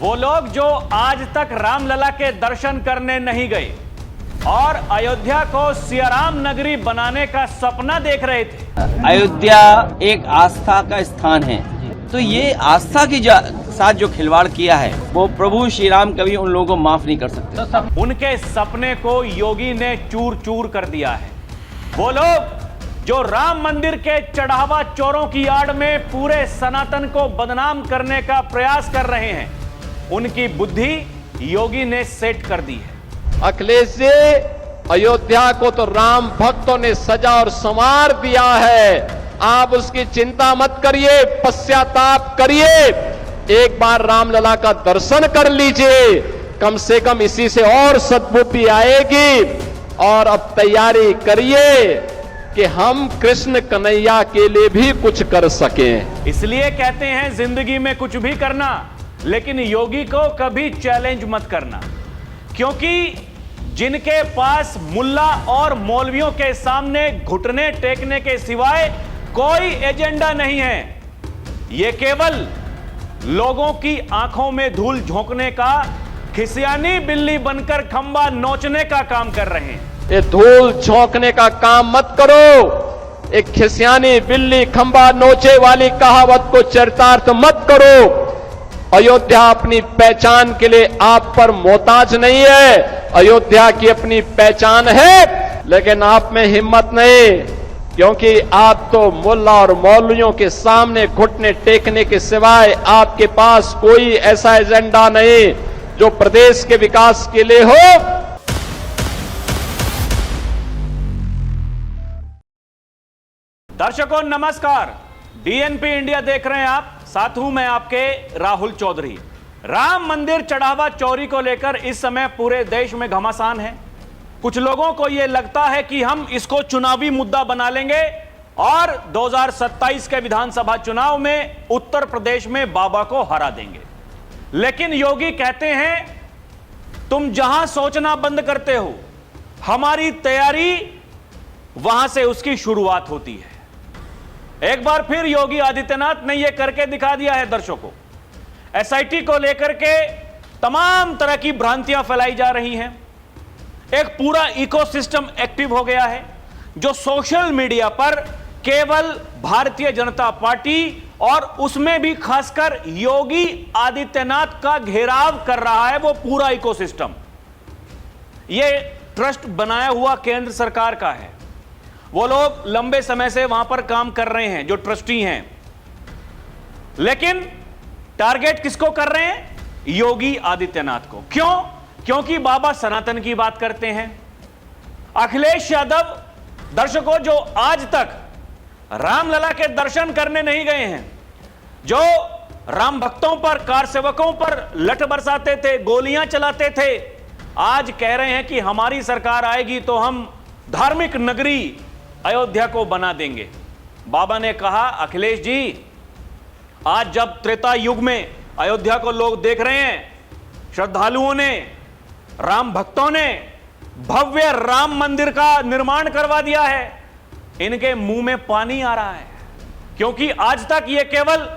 वो लोग जो आज तक रामलला के दर्शन करने नहीं गए और अयोध्या को सियाराम नगरी बनाने का सपना देख रहे थे। अयोध्या एक आस्था का स्थान है, तो ये आस्था की साथ जो खिलवाड़ किया है वो प्रभु श्री राम कभी उन लोगों को माफ नहीं कर सकते। उनके सपने को योगी ने चूर चूर कर दिया है। वो लोग जो राम मंदिर के चढ़ावा चोरों की आड़ में पूरे सनातन को बदनाम करने का प्रयास कर रहे हैं, उनकी बुद्धि योगी ने सेट कर दी है। अखिलेश जी, अयोध्या को तो राम भक्तों ने सजा और संवार दिया है। आप उसकी चिंता मत करिए, पश्चाताप करिए, एक बार रामलला का दर्शन कर लीजिए, कम से कम इसी से और सद्बुद्धि आएगी। और अब तैयारी करिए कि हम कृष्ण कन्हैया के लिए भी कुछ कर सकें। इसलिए कहते हैं जिंदगी में कुछ भी करना, लेकिन योगी को कभी चैलेंज मत करना, क्योंकि जिनके पास मुल्ला और मौलवियों के सामने घुटने टेकने के सिवाय कोई एजेंडा नहीं है, ये केवल लोगों की आंखों में धूल झोंकने का, खिसियानी बिल्ली बनकर खंबा नोचने का काम कर रहे हैं। ये धूल झोंकने का काम मत करो, एक खिसियानी बिल्ली खंबा नोचे वाली कहावत को चरितार्थ मत करो। अयोध्या अपनी पहचान के लिए आप पर मोहताज नहीं है, अयोध्या की अपनी पहचान है, लेकिन आप में हिम्मत नहीं, क्योंकि आप तो मुल्ला और मौलवियों के सामने घुटने टेकने के सिवाय आपके पास कोई ऐसा एजेंडा नहीं जो प्रदेश के विकास के लिए हो। दर्शकों नमस्कार, डीएनपी इंडिया देख रहे हैं आप, साथ हूं मैं आपके राहुल चौधरी। राम मंदिर चढ़ावा चोरी को लेकर इस समय पूरे देश में घमासान है। कुछ लोगों को यह लगता है कि हम इसको चुनावी मुद्दा बना लेंगे और 2027 के विधानसभा चुनाव में उत्तर प्रदेश में बाबा को हरा देंगे। लेकिन योगी कहते हैं तुम जहां सोचना बंद करते हो, हमारी तैयारी वहां से उसकी शुरुआत होती है। एक बार फिर योगी आदित्यनाथ ने यह करके दिखा दिया है दर्शकों। एसआईटी को लेकर के तमाम तरह की भ्रांतियां फैलाई जा रही हैं। एक पूरा इकोसिस्टम एक्टिव हो गया है जो सोशल मीडिया पर केवल भारतीय जनता पार्टी और उसमें भी खासकर योगी आदित्यनाथ का घेराव कर रहा है। वो पूरा इकोसिस्टम यह ट्रस्ट बनाया हुआ केंद्र सरकार का है। वो लोग लंबे समय से वहां पर काम कर रहे हैं जो ट्रस्टी हैं, लेकिन टारगेट किसको कर रहे हैं? योगी आदित्यनाथ को। क्यों? क्योंकि बाबा सनातन की बात करते हैं। अखिलेश यादव दर्शकों जो आज तक रामलला के दर्शन करने नहीं गए हैं, जो राम भक्तों पर, कार सेवकों पर लठ बरसाते थे, गोलियां चलाते थे, आज कह रहे हैं कि हमारी सरकार आएगी तो हम धार्मिक नगरी अयोध्या को बना देंगे। बाबा ने कहा, अखिलेश जी, आज जब त्रेता युग में अयोध्या को लोग देख रहे हैं, श्रद्धालुओं ने, राम भक्तों ने भव्य राम मंदिर का निर्माण करवा दिया है, इनके मुंह में पानी आ रहा है, क्योंकि आज तक ये केवल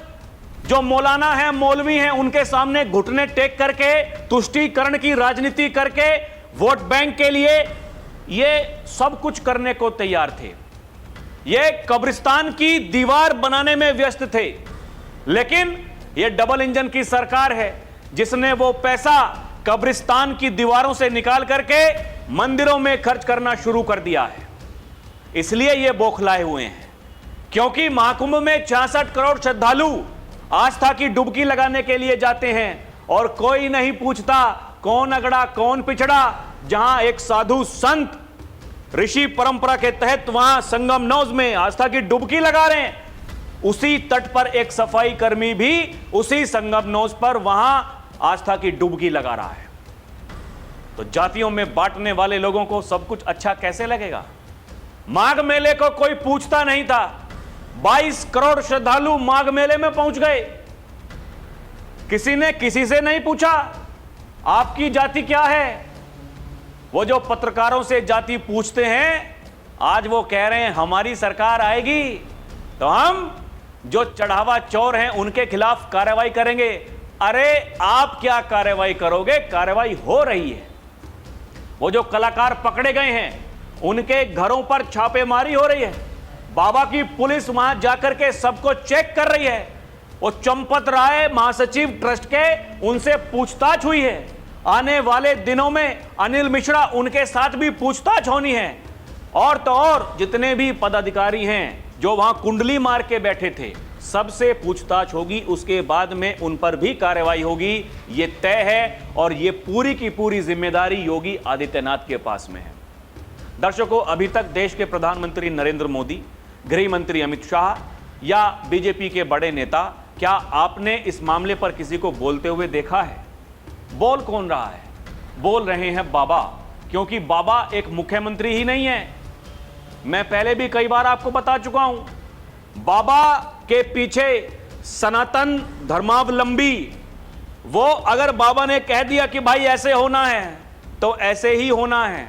जो मौलाना है, मौलवी हैं, उनके सामने घुटने टेक करके तुष्टीकरण की राजनीति करके वोट बैंक के लिए ये सब कुछ करने को तैयार थे। ये कब्रिस्तान की दीवार बनाने में व्यस्त थे। लेकिन ये डबल इंजन की सरकार है जिसने वो पैसा कब्रिस्तान की दीवारों से निकाल करके मंदिरों में खर्च करना शुरू कर दिया है। इसलिए ये बौखलाए हुए हैं, क्योंकि महाकुंभ में 66 करोड़ श्रद्धालु आस्था की डुबकी लगाने के लिए जाते हैं और कोई नहीं पूछता कौन अगड़ा कौन पिछड़ा। जहां एक साधु संत ऋषि परंपरा के तहत वहां संगम नौज में आस्था की डुबकी लगा रहे हैं, उसी तट पर एक सफाई कर्मी भी उसी संगम नौज पर वहां आस्था की डुबकी लगा रहा है। तो जातियों में बांटने वाले लोगों को सब कुछ अच्छा कैसे लगेगा? माघ मेले को कोई पूछता नहीं था, 22 करोड़ श्रद्धालु माघ मेले में पहुंच गए। किसी ने किसी से नहीं पूछा आपकी जाति क्या है। वो जो पत्रकारों से जाति पूछते हैं, आज वो कह रहे हैं हमारी सरकार आएगी तो हम जो चढ़ावा चोर हैं उनके खिलाफ कार्रवाई करेंगे, अरे आप क्या कार्रवाई करोगे? कार्रवाई हो रही है। वो जो कलाकार पकड़े गए हैं उनके घरों पर छापेमारी हो रही है। बाबा की पुलिस वहां जाकर के सबको चेक कर रही है। वो चंपत राय महासचिव ट्रस्ट के, उनसे पूछताछ हुई है। आने वाले दिनों में अनिल मिश्रा, उनके साथ भी पूछताछ होनी है। और तो और जितने भी पदाधिकारी हैं जो वहां कुंडली मार के बैठे थे, सबसे पूछताछ होगी। उसके बाद में उन पर भी कार्रवाई होगी, ये तय है। और ये पूरी की पूरी जिम्मेदारी योगी आदित्यनाथ के पास में है। दर्शकों, अभी तक देश के प्रधानमंत्री नरेंद्र मोदी, गृह मंत्री अमित शाह या बीजेपी के बड़े नेता, क्या आपने इस मामले पर किसी को बोलते हुए देखा है? बोल कौन रहा है? बोल रहे हैं बाबा, क्योंकि बाबा एक मुख्यमंत्री ही नहीं है। मैं पहले भी कई बार आपको बता चुका हूं, बाबा के पीछे सनातन धर्मावलंबी, वो अगर बाबा ने कह दिया कि भाई ऐसे होना है तो ऐसे ही होना है।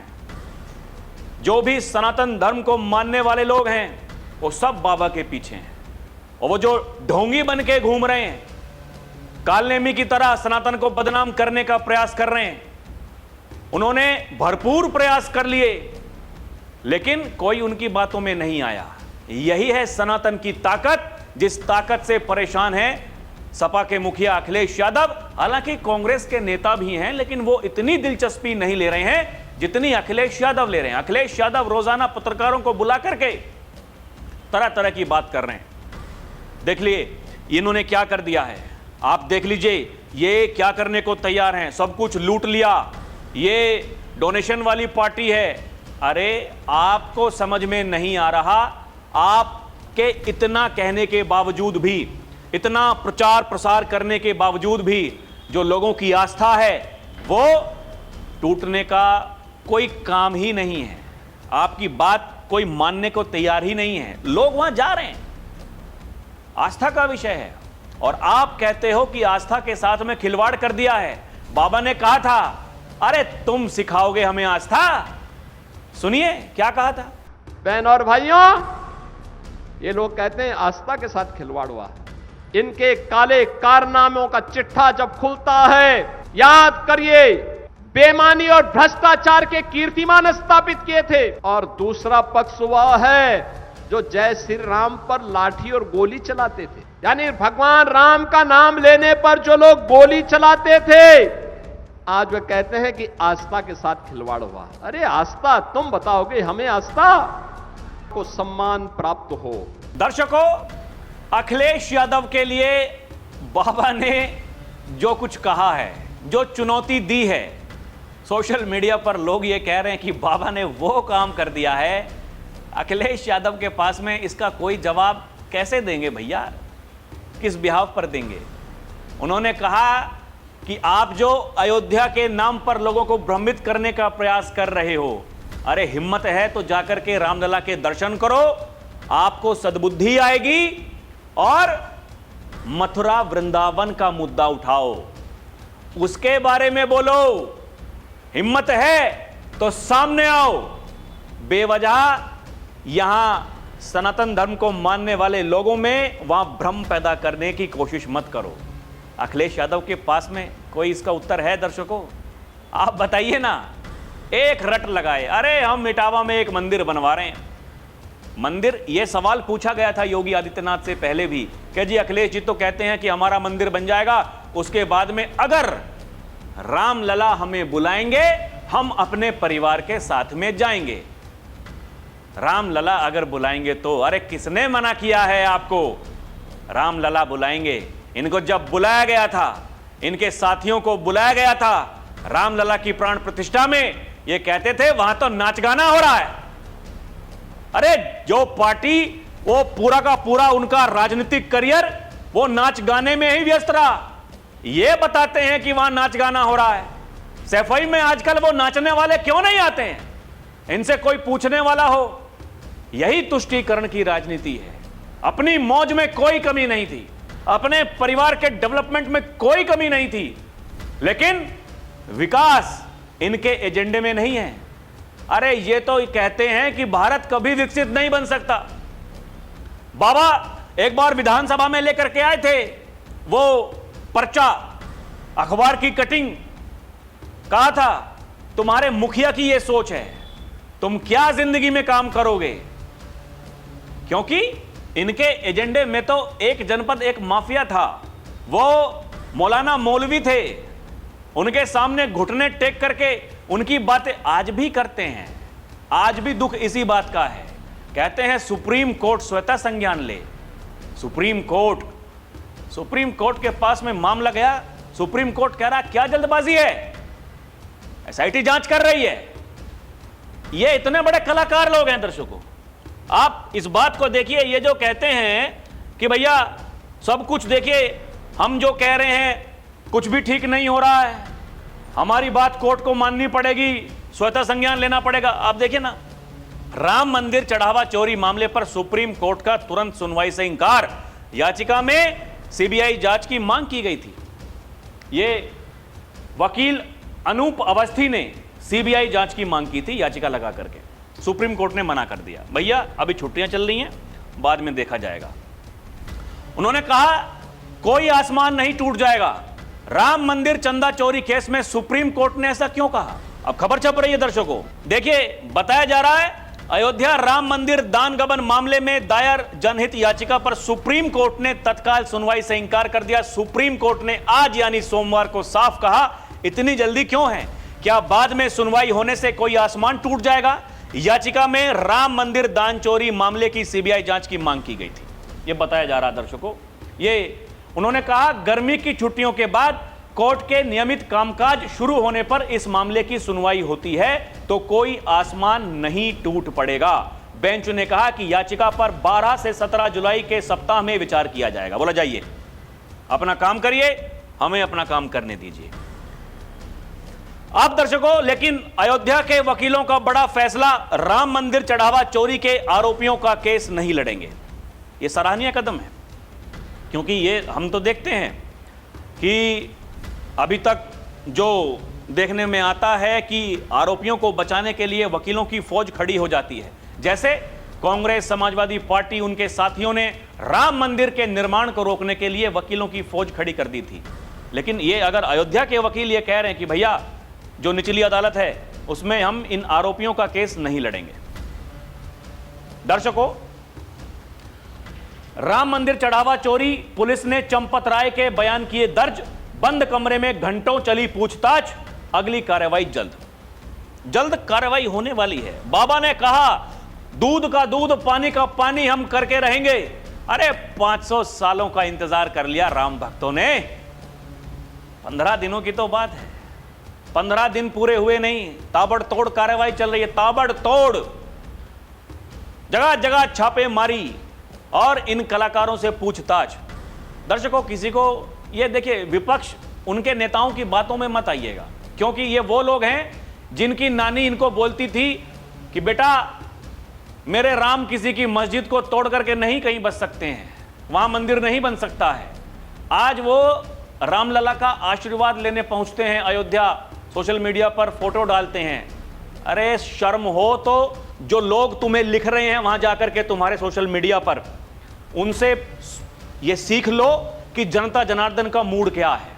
जो भी सनातन धर्म को मानने वाले लोग हैं वो सब बाबा के पीछे हैं। और वो जो ढोंगी बन के घूम रहे हैं, कालनेमी की तरह सनातन को बदनाम करने का प्रयास कर रहे हैं, उन्होंने भरपूर प्रयास कर लिए, लेकिन कोई उनकी बातों में नहीं आया। यही है सनातन की ताकत, जिस ताकत से परेशान है सपा के मुखिया अखिलेश यादव। हालांकि कांग्रेस के नेता भी हैं, लेकिन वो इतनी दिलचस्पी नहीं ले रहे हैं जितनी अखिलेश यादव ले रहे हैं। अखिलेश यादव रोजाना पत्रकारों को बुला करके तरह तरह की बात कर रहे हैं। देख लिए इन्होंने क्या कर दिया है, आप देख लीजिए, ये क्या करने को तैयार हैं, सब कुछ लूट लिया, ये डोनेशन वाली पार्टी है। अरे आपको समझ में नहीं आ रहा, आपके इतना कहने के बावजूद भी, इतना प्रचार प्रसार करने के बावजूद भी जो लोगों की आस्था है वो टूटने का कोई काम ही नहीं है। आपकी बात कोई मानने को तैयार ही नहीं है। लोग वहां जा रहे हैं, आस्था का विषय है, और आप कहते हो कि आस्था के साथ में खिलवाड़ कर दिया है। बाबा ने कहा था, अरे तुम सिखाओगे हमें आस्था? सुनिए क्या कहा था। बहन और भाइयों, ये लोग कहते हैं आस्था के साथ खिलवाड़ हुआ है। इनके काले कारनामों का चिट्ठा जब खुलता है, याद करिए, बेईमानी और भ्रष्टाचार के कीर्तिमान स्थापित किए थे। और दूसरा पक्ष हुआ है जो जय श्री राम पर लाठी और गोली चलाते थे, यानी भगवान राम का नाम लेने पर जो लोग गोली चलाते थे, आज वे कहते हैं कि आस्था के साथ खिलवाड़ हुआ। अरे आस्था तुम बताओगे हमें? आस्था को सम्मान प्राप्त हो। दर्शकों, अखिलेश यादव के लिए बाबा ने जो कुछ कहा है, जो चुनौती दी है, सोशल मीडिया पर लोग ये कह रहे हैं कि बाबा ने वो काम कर दिया है। अखिलेश यादव के पास में इसका कोई जवाब कैसे देंगे भैया? किस बिहाव पर देंगे? उन्होंने कहा कि आप जो अयोध्या के नाम पर लोगों को भ्रमित करने का प्रयास कर रहे हो, अरे हिम्मत है तो जाकर के रामलला के दर्शन करो, आपको सद्बुद्धि आएगी। और मथुरा वृंदावन का मुद्दा उठाओ, उसके बारे में बोलो। हिम्मत है तो सामने आओ। बेवजह यहां सनातन धर्म को मानने वाले लोगों में वहां भ्रम पैदा करने की कोशिश मत करो। अखिलेश यादव के पास में कोई इसका उत्तर है? दर्शकों आप बताइए ना। एक रट लगाए, अरे हम इटावा में एक मंदिर बनवा रहे हैं। मंदिर, यह सवाल पूछा गया था योगी आदित्यनाथ से पहले भी कि जी अखिलेश जी तो कहते हैं कि हमारा मंदिर बन जाएगा, उसके बाद में अगर रामलला हमें बुलाएंगे हम अपने परिवार के साथ में जाएंगे। रामलला अगर बुलाएंगे तो, अरे किसने मना किया है आपको? रामलला बुलाएंगे। इनको जब बुलाया गया था, इनके साथियों को बुलाया गया था रामलला की प्राण प्रतिष्ठा में, ये कहते थे वहां तो नाच गाना हो रहा है। अरे जो पार्टी, वो पूरा का पूरा उनका राजनीतिक करियर वो नाच गाने में ही व्यस्त रहा, ये बताते हैं कि वहां नाच गाना हो रहा है। सफाई में आजकल वो नाचने वाले क्यों नहीं आते हैं? इनसे कोई पूछने वाला हो। यही तुष्टीकरण की राजनीति है। अपनी मौज में कोई कमी नहीं थी, अपने परिवार के डेवलपमेंट में कोई कमी नहीं थी, लेकिन विकास इनके एजेंडे में नहीं है। अरे ये तो कहते हैं कि भारत कभी विकसित नहीं बन सकता। बाबा एक बार विधानसभा में लेकर के आए थे वो पर्चा अखबार की कटिंग, कहा था तुम्हारे मुखिया की यह सोच है, तुम क्या जिंदगी में काम करोगे, क्योंकि इनके एजेंडे में तो एक जनपद एक माफिया था। वो मौलाना मौलवी थे, उनके सामने घुटने टेक करके उनकी बातें आज भी करते हैं। आज भी दुख इसी बात का है। कहते हैं सुप्रीम कोर्ट स्वतः संज्ञान ले। सुप्रीम कोर्ट के पास में मामला गया, सुप्रीम कोर्ट कह रहा क्या जल्दबाजी है, एसआईटी जांच कर रही है। ये इतने बड़े कलाकार लोग हैं। दर्शकों, आप इस बात को देखिए, ये जो कहते हैं कि भैया सब कुछ देखिए, हम जो कह रहे हैं कुछ भी ठीक नहीं हो रहा है, हमारी बात कोर्ट को माननी पड़ेगी, स्वतः संज्ञान लेना पड़ेगा। आप देखिए ना, राम मंदिर चढ़ावा चोरी मामले पर सुप्रीम कोर्ट का तुरंत सुनवाई से इंकार। याचिका में सीबीआई जांच की मांग की गई थी। ये वकील अनूप अवस्थी ने सीबीआई जांच की मांग की थी याचिका लगा करके, सुप्रीम कोर्ट ने मना कर दिया। भैया अभी छुट्टियां चल रही हैं, बाद में देखा जाएगा। उन्होंने कहा कोई आसमान नहीं टूट जाएगा। राम मंदिर चंदा चोरी केस में सुप्रीम कोर्ट ने ऐसा क्यों कहा? अब खबर छप रही है दर्शकों, देखिए बताया जा रहा है अयोध्या राम मंदिर दान गबन मामले में दायर जनहित याचिका पर सुप्रीम कोर्ट ने तत्काल सुनवाई से इंकार कर दिया। सुप्रीम कोर्ट ने आज यानी सोमवार को साफ कहा, इतनी जल्दी क्यों है? क्या बाद में सुनवाई होने से कोई आसमान टूट जाएगा? याचिका में राम मंदिर दान चोरी मामले की सीबीआई जांच की मांग की गई थी, यह बताया जा रहा है दर्शकों। ये उन्होंने कहा गर्मी की छुट्टियों के बाद कोर्ट के नियमित कामकाज शुरू होने पर इस मामले की सुनवाई होती है तो कोई आसमान नहीं टूट पड़ेगा। बेंच ने कहा कि याचिका पर 12 से 17 जुलाई के सप्ताह में विचार किया जाएगा। बोला जाइए, अपना काम करिए, हमें अपना काम करने दीजिए। आप दर्शकों, लेकिन अयोध्या के वकीलों का बड़ा फैसला, राम मंदिर चढ़ावा चोरी के आरोपियों का केस नहीं लड़ेंगे। यह सराहनीय कदम है, क्योंकि ये हम तो देखते हैं कि अभी तक जो देखने में आता है कि आरोपियों को बचाने के लिए वकीलों की फौज खड़ी हो जाती है। जैसे कांग्रेस, समाजवादी पार्टी, उनके साथियों ने राम मंदिर के निर्माण को रोकने के लिए वकीलों की फौज खड़ी कर दी थी। लेकिन ये अगर अयोध्या के वकील ये कह रहे हैं कि भैया जो निचली अदालत है उसमें हम इन आरोपियों का केस नहीं लड़ेंगे। दर्शकों, राम मंदिर चढ़ावा चोरी, पुलिस ने चंपत राय के बयान किए दर्ज, बंद कमरे में घंटों चली पूछताछ, अगली कार्रवाई जल्द कार्रवाई होने वाली है। बाबा ने कहा दूध का दूध, पानी का पानी हम करके रहेंगे। अरे 500 सालों का इंतजार कर लिया राम भक्तों ने, 15 दिनों की तो बात है, 15 दिन पूरे हुए नहीं, ताबड़तोड़ कार्रवाई चल रही है, ताबड़तोड़, जगह जगह छापे मारी और इन कलाकारों से पूछताछ। दर्शकों, किसी को ये देखिए, विपक्ष उनके नेताओं की बातों में मत आइएगा, क्योंकि ये वो लोग हैं जिनकी नानी इनको बोलती थी कि बेटा मेरे राम किसी की मस्जिद को तोड़ करके नहीं कहीं बस सकते हैं, वहां मंदिर नहीं बन सकता है। आज वो रामलला का आशीर्वाद लेने पहुंचते हैं अयोध्या, सोशल मीडिया पर फोटो डालते हैं। अरे शर्म हो तो जो लोग तुम्हें लिख रहे हैं वहां जाकर के तुम्हारे सोशल मीडिया पर, उनसे ये सीख लो कि जनता जनार्दन का मूड क्या है।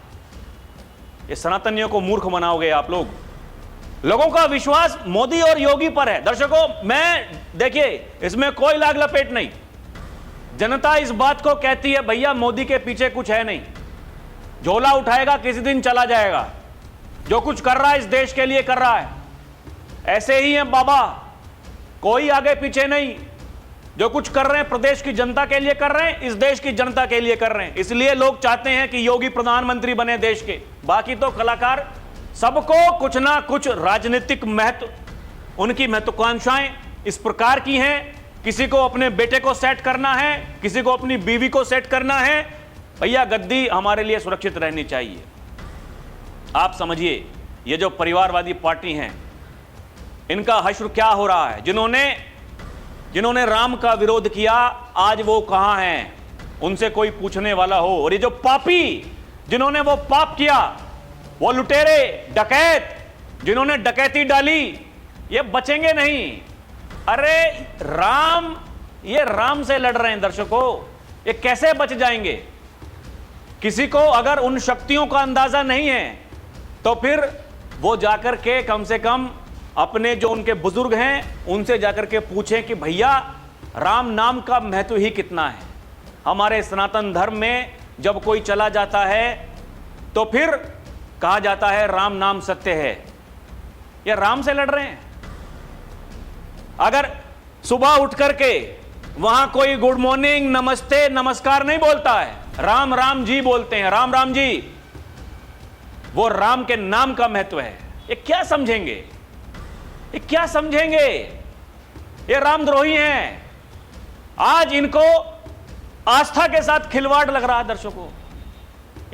ये सनातनियों को मूर्ख बनाओगे आप लोग। लोगों का विश्वास मोदी और योगी पर है। दर्शकों, मैं देखिए इसमें कोई लाग लपेट नहीं, जनता इस बात को कहती है भैया मोदी के पीछे कुछ है नहीं, झोला उठाएगा किसी दिन चला जाएगा, जो कुछ कर रहा है इस देश के लिए कर रहा है। ऐसे ही है बाबा, कोई आगे पीछे नहीं, जो कुछ कर रहे हैं प्रदेश की जनता के लिए कर रहे हैं, इस देश की जनता के लिए कर रहे हैं। इसलिए लोग चाहते हैं कि योगी प्रधानमंत्री बने देश के। बाकी तो कलाकार, सबको कुछ ना कुछ राजनीतिक महत्व, उनकी महत्वाकांक्षाएं इस प्रकार की हैं। किसी को अपने बेटे को सेट करना है, किसी को अपनी बीवी को सेट करना है। भैया गद्दी हमारे लिए सुरक्षित रहनी चाहिए। आप समझिए, ये जो परिवारवादी पार्टी हैं, इनका हश्र क्या हो रहा है। जिन्होंने राम का विरोध किया, आज वो कहां हैं, उनसे कोई पूछने वाला हो। और ये जो पापी, जिन्होंने वो पाप किया, वो लुटेरे, डकैत, जिन्होंने डकैती डाली, ये बचेंगे नहीं। अरे राम, ये राम से लड़ रहे हैं दर्शकों, ये कैसे बच जाएंगे? किसी को अगर उन शक्तियों का अंदाजा नहीं है तो फिर वो जाकर के कम से कम अपने जो उनके बुजुर्ग हैं उनसे जाकर के पूछें कि भैया राम नाम का महत्व ही कितना है। हमारे सनातन धर्म में जब कोई चला जाता है तो फिर कहा जाता है राम नाम सत्य है। या राम से लड़ रहे हैं? अगर सुबह उठ करके वहां कोई गुड मॉर्निंग नमस्ते नमस्कार नहीं बोलता है, राम राम जी बोलते हैं, राम राम जी, वो राम के नाम का महत्व है। ये क्या समझेंगे? ये क्या समझेंगे? ये रामद्रोही हैं। आज इनको आस्था के साथ खिलवाड़ लग रहा है। दर्शकों,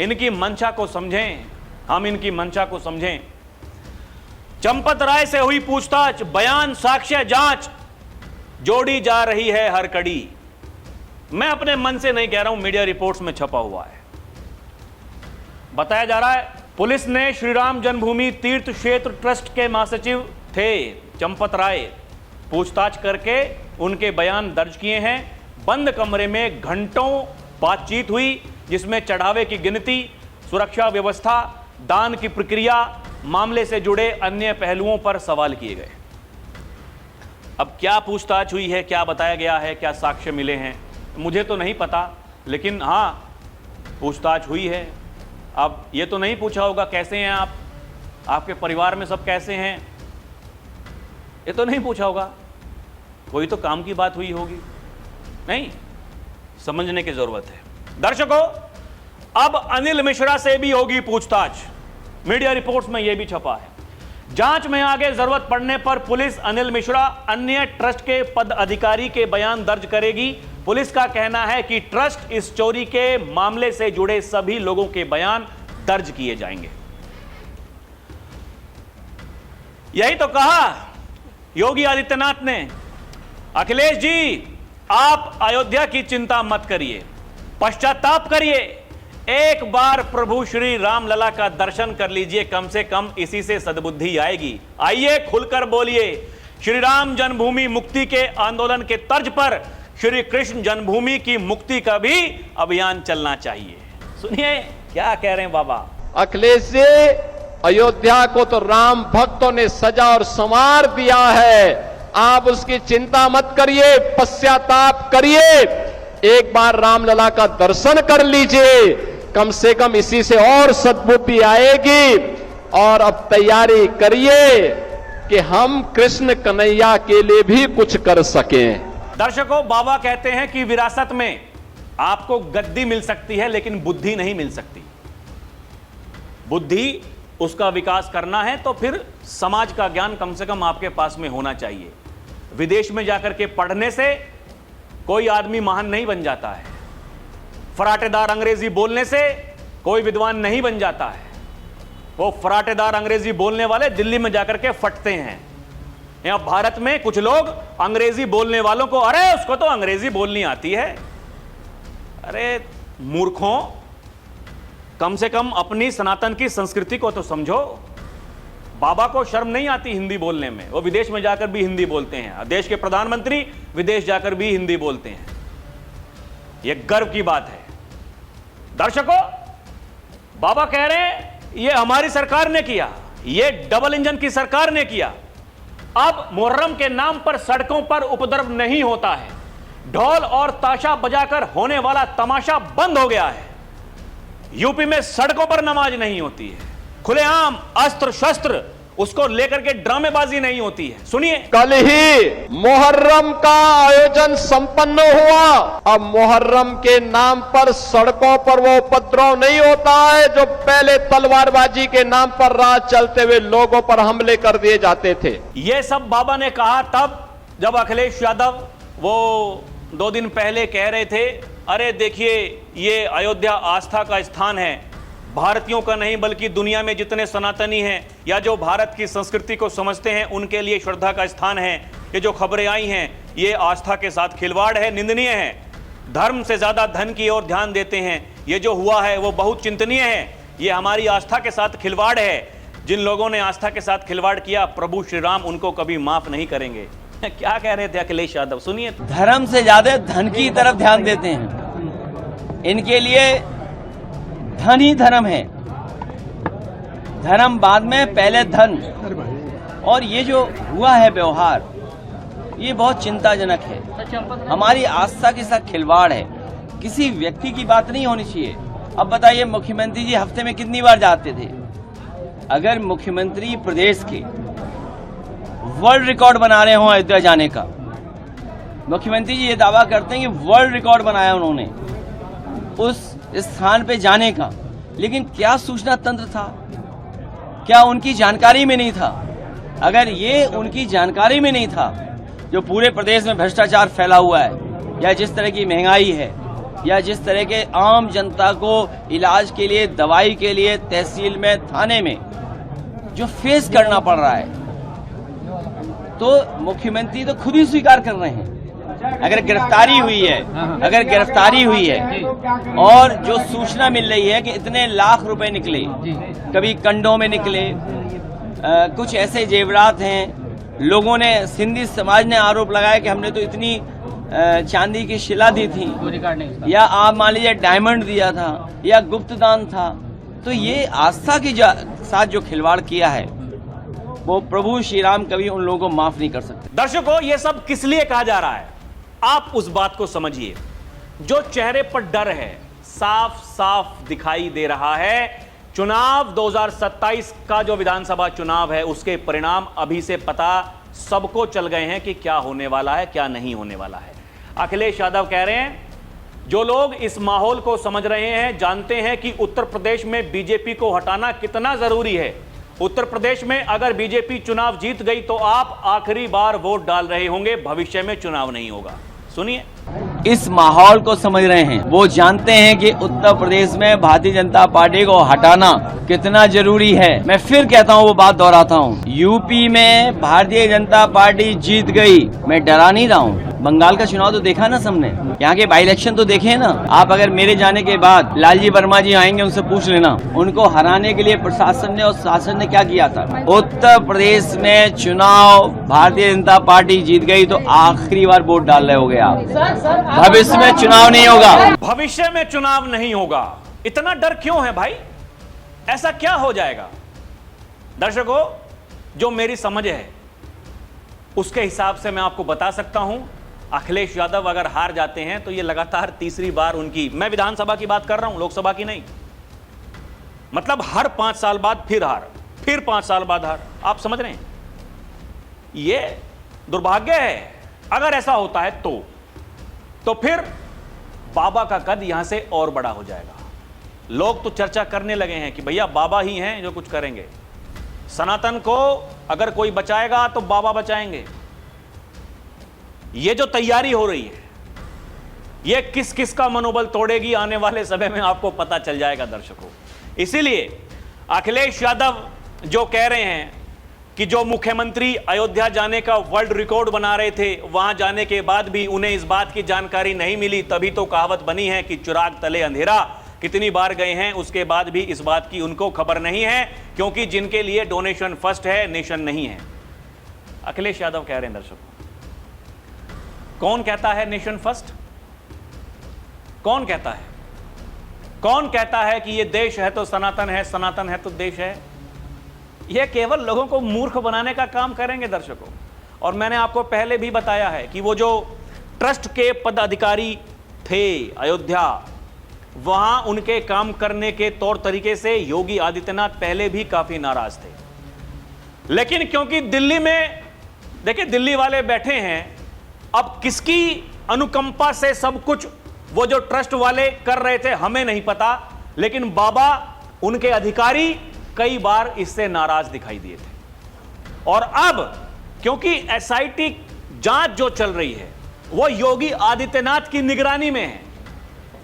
इनकी मंशा को समझें, हम इनकी मंशा को समझें। चंपत राय से हुई पूछताछ, बयान, साक्ष्य, जांच जोड़ी जा रही है हर कड़ी। मैं अपने मन से नहीं कह रहा हूं, मीडिया रिपोर्ट्स में छपा हुआ है। बताया जा रहा है पुलिस ने श्री राम जन्मभूमि तीर्थ क्षेत्र ट्रस्ट के महासचिव थे चंपत राय, पूछताछ करके उनके बयान दर्ज किए हैं। बंद कमरे में घंटों बातचीत हुई जिसमें चढ़ावे की गिनती, सुरक्षा व्यवस्था, दान की प्रक्रिया, मामले से जुड़े अन्य पहलुओं पर सवाल किए गए। अब क्या पूछताछ हुई है, क्या बताया गया है, क्या साक्ष्य मिले हैं, मुझे तो नहीं पता, लेकिन हाँ पूछताछ हुई है। अब ये तो नहीं पूछा होगा कैसे हैं आप, आपके परिवार में सब कैसे हैं, ये तो नहीं पूछा होगा। कोई तो काम की बात हुई होगी, नहीं? समझने की जरूरत है। दर्शकों, अब अनिल मिश्रा से भी होगी पूछताछ। मीडिया रिपोर्ट्स में यह भी छपा है। जांच में आगे जरूरत पड़ने पर पुलिस अनिल मिश्रा अन्य ट्रस्ट के पद अधिकारी के बयान दर्ज करेगी। पुलिस का कहना है कि ट्रस्ट इस चोरी के मामले से जुड़े सभी लोगों के बयान दर्ज किए जाएंगे। यही तो कहा योगी आदित्यनाथ ने, अखिलेश जी आप अयोध्या की चिंता मत करिए, पश्चाताप करिए, एक बार प्रभु श्री राम लला का दर्शन कर लीजिए, कम से कम इसी से सद्बुद्धि आएगी। आइए खुलकर बोलिए। श्री राम जन्मभूमि मुक्ति के आंदोलन के तर्ज पर श्री कृष्ण जन्मभूमि की मुक्ति का भी अभियान चलना चाहिए। सुनिए क्या कह रहे हैं बाबा। अखिलेश जी, अयोध्या को तो राम भक्तों ने सजा और संवार दिया है, आप उसकी चिंता मत करिए, पश्चाताप करिए, एक बार रामलला का दर्शन कर लीजिए, कम से कम इसी से और सद्बुद्धि आएगी। और अब तैयारी करिए कि हम कृष्ण कन्हैया के लिए भी कुछ कर सकें। दर्शकों, बाबा कहते हैं कि विरासत में आपको गद्दी मिल सकती है लेकिन बुद्धि नहीं मिल सकती। बुद्धि उसका विकास करना है तो फिर समाज का ज्ञान कम से कम आपके पास में होना चाहिए। विदेश में जाकर के पढ़ने से कोई आदमी महान नहीं बन जाता है, फराटेदार अंग्रेजी बोलने से कोई विद्वान नहीं बन जाता है। वो फराटेदार अंग्रेजी बोलने वाले दिल्ली में जाकर के फटते हैं। यहां भारत में कुछ लोग अंग्रेजी बोलने वालों को, अरे उसको तो अंग्रेजी बोलनी आती है। अरे मूर्खों, कम से कम अपनी सनातन की संस्कृति को तो समझो। बाबा को शर्म नहीं आती हिंदी बोलने में, वो विदेश में जाकर भी हिंदी बोलते हैं। देश के प्रधानमंत्री विदेश जाकर भी हिंदी बोलते हैं, ये गर्व की बात है। दर्शकों, बाबा कह रहे हैं ये हमारी सरकार ने किया, ये डबल इंजन की सरकार ने किया। अब मुहर्रम के नाम पर सड़कों पर उपद्रव नहीं होता है, ढोल और ताशा बजाकर होने वाला तमाशा बंद हो गया है। यूपी में सड़कों पर नमाज नहीं होती है, खुलेआम अस्त्र शस्त्र उसको लेकर के ड्रामेबाजी नहीं होती है। सुनिए, कल ही मुहर्रम का आयोजन संपन्न हुआ। अब मुहर्रम के नाम पर सड़कों पर वो उपद्रव नहीं होता है जो पहले तलवारबाजी के नाम पर रात चलते हुए लोगों पर हमले कर दिए जाते थे। ये सब बाबा ने कहा तब जब अखिलेश यादव वो 2 दिन पहले कह रहे थे, अरे देखिए ये अयोध्या आस्था का स्थान है, भारतीयों का नहीं बल्कि दुनिया में जितने सनातनी हैं या जो भारत की संस्कृति को समझते हैं उनके लिए श्रद्धा का स्थान है। ये जो खबरें आई हैं ये आस्था के साथ खिलवाड़ है, निंदनीय है। धर्म से ज्यादा धन की ओर ध्यान देते हैं। ये जो हुआ है वो बहुत चिंतनीय है। ये हमारी आस्था के साथ खिलवाड़ है। जिन लोगों ने आस्था के साथ खिलवाड़ किया, प्रभु श्री राम उनको कभी माफ नहीं करेंगे। क्या कह रहे थे अखिलेश यादव, सुनिए। धर्म से ज्यादा धन की तरफ ध्यान देते हैं। इनके लिए धन ही धर्म है, धर्म बाद में, पहले धन। और ये जो हुआ है व्यवहार, ये बहुत चिंताजनक है। हमारी आस्था के साथ खिलवाड़ है। किसी व्यक्ति की बात नहीं होनी चाहिए। अब बताइए, मुख्यमंत्री जी हफ्ते में कितनी बार जाते थे? अगर मुख्यमंत्री प्रदेश के वर्ल्ड रिकॉर्ड बना रहे हों अयोध्या जाने का, मुख्यमंत्री जी ये दावा करते हैं कि वर्ल्ड रिकॉर्ड बनाया उन्होंने उस स्थान पे जाने का, लेकिन क्या सूचना तंत्र था? क्या उनकी जानकारी में नहीं था? अगर ये उनकी जानकारी में नहीं था, जो पूरे प्रदेश में भ्रष्टाचार फैला हुआ है, या जिस तरह की महंगाई है, या जिस तरह के आम जनता को इलाज के लिए, दवाई के लिए तहसील में, थाने में जो फेस करना पड़ रहा है, तो मुख्यमंत्री तो खुद ही स्वीकार कर रहे हैं। अगर गिरफ्तारी हुई है और जो सूचना मिल रही है कि इतने लाख रुपए निकले, कभी कंडों में निकले, कुछ ऐसे जेवरात हैं, लोगों ने, सिंधी समाज ने आरोप लगाया कि हमने तो इतनी चांदी की शिला दी थी, या आप मान लीजिए डायमंड दिया था, या गुप्त दान था। तो ये आस्था के साथ जो खिलवाड़ किया है, वो प्रभु श्री राम कभी उन लोगों को माफ नहीं कर सकते। दर्शकों, ये सब किस लिए कहा जा रहा है, आप उस बात को समझिए। जो चेहरे पर डर है, साफ साफ दिखाई दे रहा है। चुनाव 2027 का जो विधानसभा चुनाव है, उसके परिणाम अभी से पता सबको चल गए हैं कि क्या होने वाला है, क्या नहीं होने वाला है। अखिलेश यादव कह रहे हैं, जो लोग इस माहौल को समझ रहे हैं, जानते हैं कि उत्तर प्रदेश में बीजेपी को हटाना कितना जरूरी है। उत्तर प्रदेश में अगर बीजेपी चुनाव जीत गई तो आप आखिरी बार वोट डाल रहे होंगे, भविष्य में चुनाव नहीं होगा। सुनिए, इस माहौल को समझ रहे हैं, वो जानते हैं कि उत्तर प्रदेश में भारतीय जनता पार्टी को हटाना कितना जरूरी है। मैं फिर कहता हूँ, वो बात दोहराता हूँ, यूपी में भारतीय जनता पार्टी जीत गई, मैं डरा नहीं रहा हूँ। बंगाल का चुनाव तो देखा ना सबने, यहाँ के बाई इलेक्शन तो देखे ना आप। अगर मेरे जाने के बाद लालजी वर्मा जी आएंगे, उनसे पूछ लेना, उनको हराने के लिए प्रशासन ने और शासन ने क्या किया था। उत्तर प्रदेश में चुनाव भारतीय जनता पार्टी जीत गई तो आखिरी बार वोट डाल रहे हो गए आप। भविष्य में चुनाव नहीं होगा, भविष्य में चुनाव नहीं होगा। इतना डर क्यों है भाई? ऐसा क्या हो जाएगा? दर्शकों, जो मेरी समझ है उसके हिसाब से मैं आपको बता सकता हूं, अखिलेश यादव अगर हार जाते हैं तो ये लगातार तीसरी बार उनकी, मैं विधानसभा की बात कर रहा हूं, लोकसभा की नहीं, मतलब हर 5 साल बाद फिर हार, फिर 5 साल बाद हार। आप समझ रहे हैं? ये दुर्भाग्य है। अगर ऐसा होता है तो फिर बाबा का कद यहां से और बड़ा हो जाएगा। लोग तो चर्चा करने लगे हैं कि भैया बाबा ही हैं जो कुछ करेंगे, सनातन को अगर कोई बचाएगा तो बाबा बचाएंगे। ये जो तैयारी हो रही है, ये किस किस का मनोबल तोड़ेगी, आने वाले समय में आपको पता चल जाएगा दर्शकों। इसीलिए अखिलेश यादव जो कह रहे हैं कि जो मुख्यमंत्री अयोध्या जाने का वर्ल्ड रिकॉर्ड बना रहे थे, वहां जाने के बाद भी उन्हें इस बात की जानकारी नहीं मिली, तभी तो कहावत बनी है कि चिराग तले अंधेरा। कितनी बार गए हैं, उसके बाद भी इस बात की उनको खबर नहीं है, क्योंकि जिनके लिए डोनेशन फर्स्ट है, नेशन नहीं है। अखिलेश यादव कह रहे हैं दर्शकों, कौन कहता है नेशन फर्स्ट? कौन कहता है? कौन कहता है कि ये देश है तो सनातन है, सनातन है तो देश है? ये केवल लोगों को मूर्ख बनाने का काम करेंगे दर्शकों। और मैंने आपको पहले भी बताया है कि वो जो ट्रस्ट के पदाधिकारी थे अयोध्या, वहां उनके काम करने के तौर तरीके से योगी आदित्यनाथ पहले भी काफी नाराज थे। लेकिन क्योंकि दिल्ली में, देखिए दिल्ली वाले बैठे हैं, अब किसकी अनुकंपा से सब कुछ वो जो ट्रस्ट वाले कर रहे थे हमें नहीं पता, लेकिन बाबा, उनके अधिकारी कई बार इससे नाराज दिखाई दिए थे। और अब क्योंकि एसआईटी जांच जो चल रही है वो योगी आदित्यनाथ की निगरानी में है,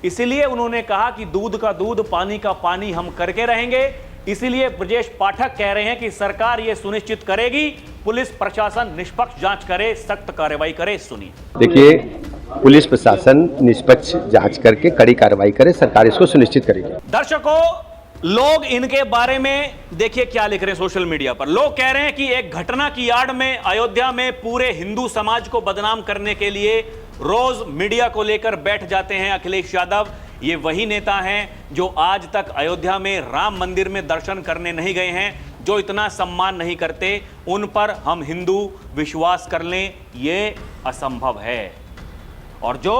इसीलिए उन्होंने कहा कि दूध का दूध, पानी का पानी हम करके रहेंगे। इसीलिए ब्रजेश पाठक कह रहे हैं कि सरकार यह सुनिश्चित करेगी पुलिस प्रशासन निष्पक्ष जांच करे, सख्त कार्रवाई करे। सुनिए। देखिए, पुलिस प्रशासन निष्पक्ष जांच करके कड़ी कार्रवाई करे, सरकार इसको सुनिश्चित करेगी। दर्शकों, लोग इनके बारे में देखिए क्या लिख रहे हैं सोशल मीडिया पर। लोग कह रहे हैं कि एक घटना की आड़ में अयोध्या में पूरे हिंदू समाज को बदनाम करने के लिए रोज मीडिया को लेकर बैठ जाते हैं अखिलेश यादव। ये वही नेता हैं जो आज तक अयोध्या में राम मंदिर में दर्शन करने नहीं गए हैं, जो इतना सम्मान नहीं करते। उन पर हम हिंदू विश्वास कर लें, ये असंभव है। और जो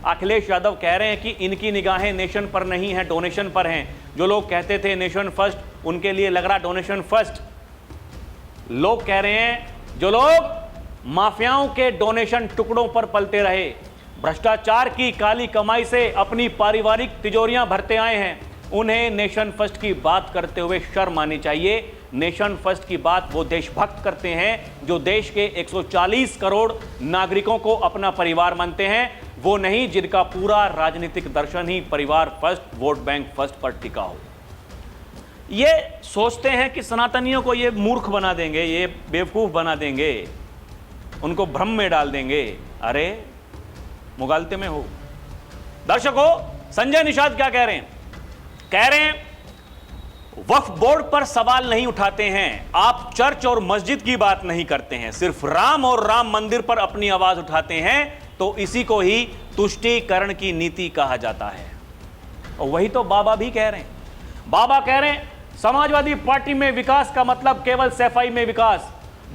अखिलेश यादव कह रहे हैं कि इनकी निगाहें नेशन पर नहीं है, डोनेशन पर हैं, जो लोग कहते थे नेशन फर्स्ट, उनके लिए लग रहा डोनेशन फर्स्ट। लोग कह रहे हैं जो लोग माफियाओं के डोनेशन टुकड़ों पर पलते रहे, भ्रष्टाचार की काली कमाई से अपनी पारिवारिक तिजोरियां भरते आए हैं, उन्हें नेशन फर्स्ट की बात करते हुए शर्म आनी चाहिए। नेशन फर्स्ट की बात वो देशभक्त करते हैं जो देश के 140 करोड़ नागरिकों को अपना परिवार मानते हैं, वो नहीं जिनका पूरा राजनीतिक दर्शन ही परिवार फर्स्ट, वोट बैंक फर्स्ट पर टिका हो। ये सोचते हैं कि सनातनियों को ये मूर्ख बना देंगे, ये बेवकूफ बना देंगे, उनको भ्रम में डाल देंगे। अरे मुगालते में हो। दर्शकों, संजय निषाद क्या कह रहे हैं? कह रहे हैं वक्फ बोर्ड पर सवाल नहीं उठाते हैं, आप चर्च और मस्जिद की बात नहीं करते हैं, सिर्फ राम और राम मंदिर पर अपनी आवाज उठाते हैं, तो इसी को ही तुष्टीकरण की नीति कहा जाता है। और वही तो बाबा भी कह रहे हैं। बाबा कह रहे हैं समाजवादी पार्टी में विकास का मतलब केवल सफाई में विकास,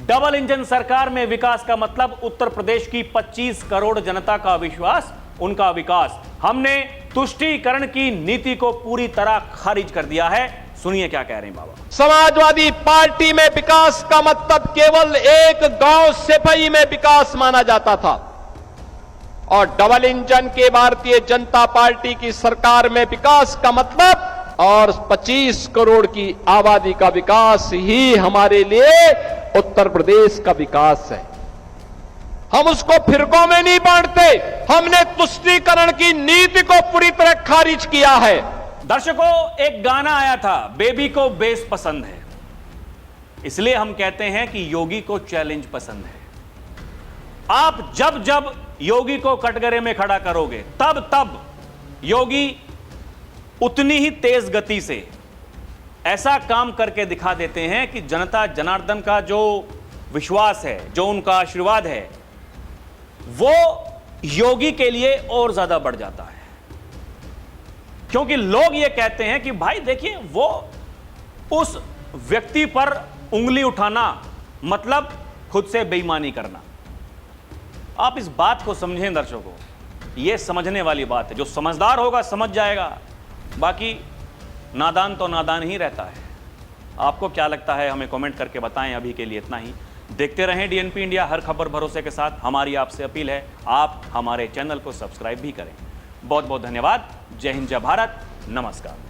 डबल इंजन सरकार में विकास का मतलब उत्तर प्रदेश की 25 करोड़ जनता का विश्वास, उनका विकास। हमने तुष्टीकरण की नीति को पूरी तरह खारिज कर दिया है। सुनिए क्या कह रहे हैं बाबा। समाजवादी पार्टी में विकास का मतलब केवल एक गांव सफाई में विकास माना जाता था, और डबल इंजन के भारतीय जनता पार्टी की सरकार में विकास का मतलब और 25 करोड़ की आबादी का विकास ही हमारे लिए उत्तर प्रदेश का विकास है। हम उसको फिरकों में नहीं बांटते, हमने तुष्टीकरण की नीति को पूरी तरह खारिज किया है। दर्शकों, एक गाना आया था, बेबी को बेस पसंद है, इसलिए हम कहते हैं कि योगी को चैलेंज पसंद है। आप जब जब योगी को कटघरे में खड़ा करोगे, तब तब योगी उतनी ही तेज गति से ऐसा काम करके दिखा देते हैं कि जनता जनार्दन का जो विश्वास है, जो उनका आशीर्वाद है, वो योगी के लिए और ज्यादा बढ़ जाता है। क्योंकि लोग ये कहते हैं कि भाई देखिए, वो उस व्यक्ति पर उंगली उठाना मतलब खुद से बेईमानी करना। आप इस बात को समझें दर्शकों, ये समझने वाली बात है। जो समझदार होगा समझ जाएगा, बाकी नादान तो नादान ही रहता है। आपको क्या लगता है हमें कमेंट करके बताएं। अभी के लिए इतना ही। देखते रहें डीएनपी इंडिया, हर खबर भरोसे के साथ। हमारी आपसे अपील है, आप हमारे चैनल को सब्सक्राइब भी करें। बहुत बहुत धन्यवाद। जय हिंद, जय भारत, नमस्कार।